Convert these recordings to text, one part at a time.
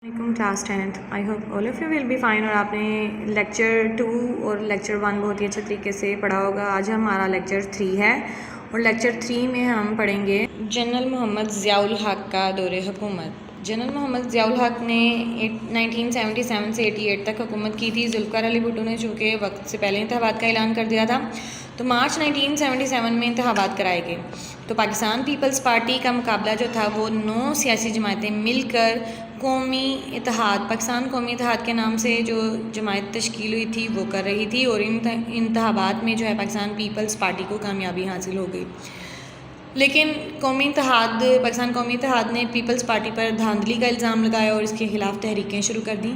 وعلیکم class 10th I hope all of you will be fine. اور آپ نے لیکچر 2 اور لیکچر 1 بہت ہی اچھے طریقے سے پڑھا ہوگا. آج ہمارا لیکچر 3 ہے اور لیکچر 3 میں ہم پڑھیں گے جنرل محمد ضیاء الحق کا دور حکومت. جنرل محمد ضیاء الحق نے 1977 سے 88 تک حکومت کی تھی. ذوالفقار علی بھٹو نے چونکہ وقت سے پہلے انتخابات کا اعلان کر دیا تھا تو مارچ 1977 میں انتخابات کرائے گئے. تو پاکستان پیپلز پارٹی کا مقابلہ جو تھا وہ 9 سیاسی جماعتیں مل کر قومی اتحاد پاکستان قومی اتحاد کے نام سے جو جماعت تشکیل ہوئی تھی وہ کر رہی تھی. اور انتخابات میں جو ہے پاکستان پیپلز پارٹی کو کامیابی حاصل ہو گئی. لیکن پاکستان قومی اتحاد نے پیپلز پارٹی پر دھاندلی کا الزام لگایا اور اس کے خلاف تحریکیں شروع کر دیں.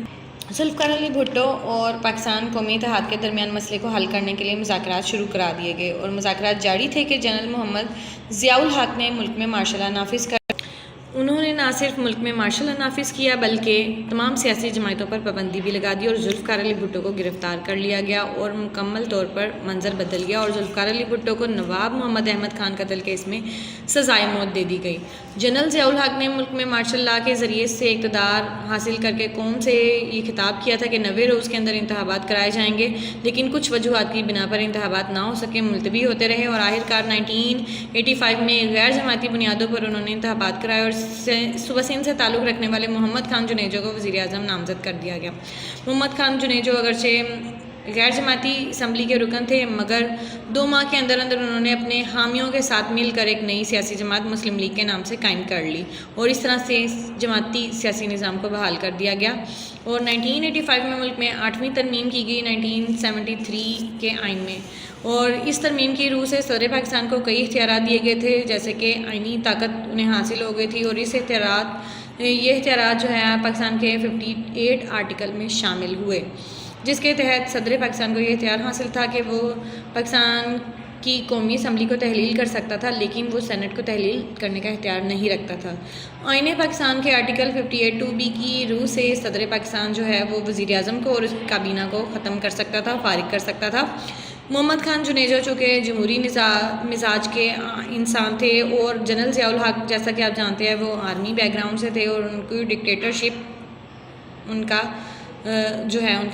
ذوالفقار علی بھٹو اور پاکستان قومی اتحاد کے درمیان مسئلے کو حل کرنے کے لیے مذاکرات شروع کرا دیے گئے اور مذاکرات جاری تھے کہ جنرل محمد ضیاء الحق نے ملک میں مارشل لا نافذ کر انہوں نے نہ صرف ملک میں مارشل لا نافذ کیا بلکہ تمام سیاسی جماعتوں پر پابندی بھی لگا دی اور ذوالفقار علی بھٹو کو گرفتار کر لیا گیا اور مکمل طور پر منظر بدل گیا اور ذوالفقار علی بھٹو کو نواب محمد احمد خان قتل کیس میں سزائے موت دے دی گئی. جنرل ضیاء الحق نے ملک میں مارشل لا کے ذریعے سے اقتدار حاصل کر کے قوم سے یہ خطاب کیا تھا کہ 90 روز کے اندر انتخابات کرائے جائیں گے. لیکن کچھ وجوہات کی بنا پر انتخابات نہ ہو سکے، ملتوی ہوتے رہے اور آخرکار 1985 میں غیر جماعتی بنیادوں پر انہوں نے انتخابات کرائے اور صوبہ سندھ سے تعلق رکھنے والے محمد خان جنیجو کو وزیر اعظم نامزد کر دیا گیا. محمد خان جنیجو اگرچہ غیر جماعتی اسمبلی کے رکن تھے مگر 2 ماہ کے اندر انہوں نے اپنے حامیوں کے ساتھ مل کر ایک نئی سیاسی جماعت مسلم لیگ کے نام سے قائم کر لی اور اس طرح سے جماعتی سیاسی نظام کو بحال کر دیا گیا. اور 1985 میں ملک میں 8ویں ترمیم کی گئی 1973 کے آئین میں، اور اس ترمیم کی روح سے صدر پاکستان کو کئی اختیارات دیے گئے تھے جیسے کہ آئینی طاقت انہیں حاصل ہو گئی تھی اور یہ اختیارات جو ہے پاکستان کے 58 آرٹیکل میں شامل ہوئے جس کے تحت صدر پاکستان کو یہ اختیار حاصل تھا کہ وہ پاکستان کی قومی اسمبلی کو تحلیل کر سکتا تھا لیکن وہ سینٹ کو تحلیل کرنے کا اختیار نہیں رکھتا تھا. آئین پاکستان کے آرٹیکل 58(2)B کی روح سے صدر پاکستان جو ہے وہ وزیر اعظم کو اور اس کابینہ کو ختم کر سکتا تھا، فارغ کر سکتا تھا. محمد خان جنیجو چونکہ جمہوری مزاج کے انسان تھے اور جنرل ضیاء الحق جیسا کہ آپ جانتے ہیں وہ آرمی بیک گراؤنڈ سے تھے اور ان کی ڈکٹیٹرشپ ان کا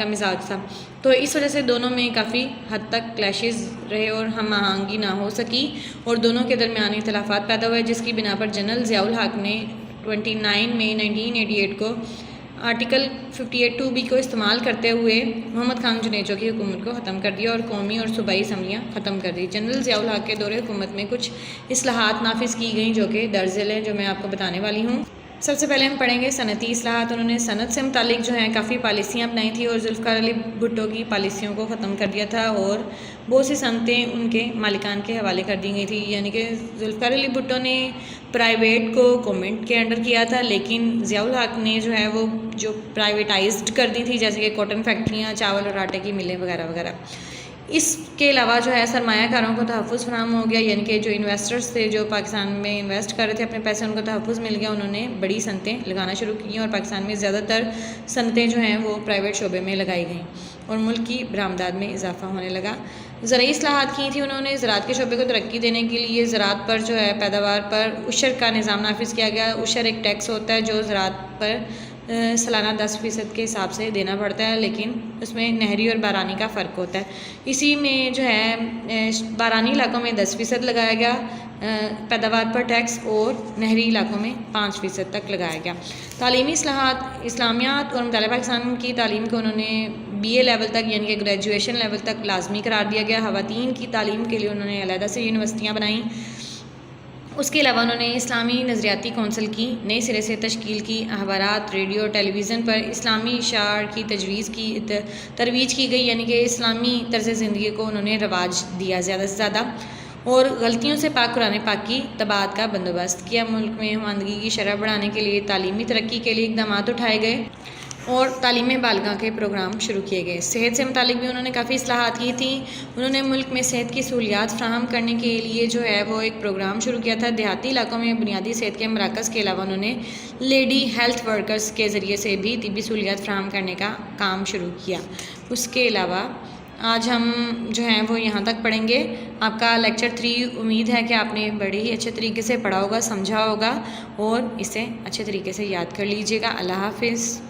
مزاج تھا، تو اس وجہ سے دونوں میں کافی حد تک کلیشز رہے اور ہم آہنگی نہ ہو سکی اور دونوں کے درمیان اختلافات پیدا ہوئے جس کی بنا پر جنرل ضیاء الحق نے 29 مئی 1988 کو آرٹیکل 58(2)B کو استعمال کرتے ہوئے محمد خان جنیجو کی حکومت کو ختم کر دیا اور قومی اور صوبائی اسمبلیاں ختم کر دی. جنرل ضیاء الحق کے دور حکومت میں کچھ اصلاحات نافذ کی گئیں جو کہ درج ذیل ہیں جو میں آپ کو بتانے والی ہوں. سب سے پہلے ہم پڑھیں گے صنعتی اصلاحات. انہوں نے صنعت سے متعلق جو ہیں کافی پالیسیاں اپنائی تھیں اور ذوالفقار علی بھٹو کی پالیسیوں کو ختم کر دیا تھا اور بہت سی صنعتیں ان کے مالکان کے حوالے کر دی گئی تھی. یعنی کہ ذوالفقار علی بھٹو نے پرائیویٹ کو گورنمنٹ کے انڈر کیا تھا لیکن ضیاء الحق نے جو ہے وہ جو پرائیویٹائزڈ کر دی تھی جیسے کہ کاٹن فیکٹریاں، چاول اور آٹے کی ملیں وغیرہ وغیرہ. اس کے علاوہ جو ہے سرمایہ کاروں کو تحفظ فراہم ہو گیا، یعنی کہ جو انویسٹرز تھے جو پاکستان میں انویسٹ کر رہے تھے اپنے پیسے ان کو تحفظ مل گیا. انہوں نے بڑی صنعتیں لگانا شروع کی اور پاکستان میں زیادہ تر صنعتیں جو ہیں وہ پرائیویٹ شعبے میں لگائی گئیں اور ملک کی برآمدات میں اضافہ ہونے لگا. زرعی اصلاحات کی تھی انہوں نے. زراعت کے شعبے کو ترقی دینے کے لیے زراعت پر جو ہے پیداوار پر عشر کا نظام نافذ کیا گیا. عشر ایک ٹیکس ہوتا ہے جو زراعت پر سالانہ 10% کے حساب سے دینا پڑتا ہے لیکن اس میں نہری اور بارانی کا فرق ہوتا ہے. اسی میں جو ہے بارانی علاقوں میں 10% لگایا گیا پیداوار پر ٹیکس اور نہری علاقوں میں 5% تک لگایا گیا. تعلیمی اصلاحات اسلامیات اور مطالعہ پاکستان کی تعلیم کو انہوں نے BA لیول تک یعنی کہ گریجویشن لیول تک لازمی قرار دیا گیا. خواتین کی تعلیم کے لیے انہوں نے علیحدہ سے یونیورسٹیاں بنائیں. اس کے علاوہ انہوں نے اسلامی نظریاتی کونسل کی نئے سرے سے تشکیل کی. اخبارات، ریڈیو اور ٹیلی ویژن پر اسلامی اشعار کی ترویج کی گئی، یعنی کہ اسلامی طرز زندگی کو انہوں نے رواج دیا زیادہ سے زیادہ اور غلطیوں سے پاک قرآن پاک کی طباعت کا بندوبست کیا. ملک میں خواندگی کی شرح بڑھانے کے لیے تعلیمی ترقی کے لیے اقدامات اٹھائے گئے اور تعلیم بالغاں کے پروگرام شروع کیے گئے. صحت سے متعلق بھی انہوں نے کافی اصلاحات کی تھیں. انہوں نے ملک میں صحت کی سہولیات فراہم کرنے کے لیے جو ہے وہ ایک پروگرام شروع کیا تھا. دیہاتی علاقوں میں بنیادی صحت کے مراکز کے علاوہ انہوں نے لیڈی ہیلتھ ورکرز کے ذریعے سے بھی طبی سہولیات فراہم کرنے کا کام شروع کیا. اس کے علاوہ آج ہم جو ہیں وہ یہاں تک پڑھیں گے. آپ کا لیکچر 3 امید ہے کہ آپ نے بڑے ہی اچھے طریقے سے پڑھا ہوگا, سمجھا ہوگا اور اسے اچھے طریقے سے یاد کر لیجیے گا. اللہ حافظ.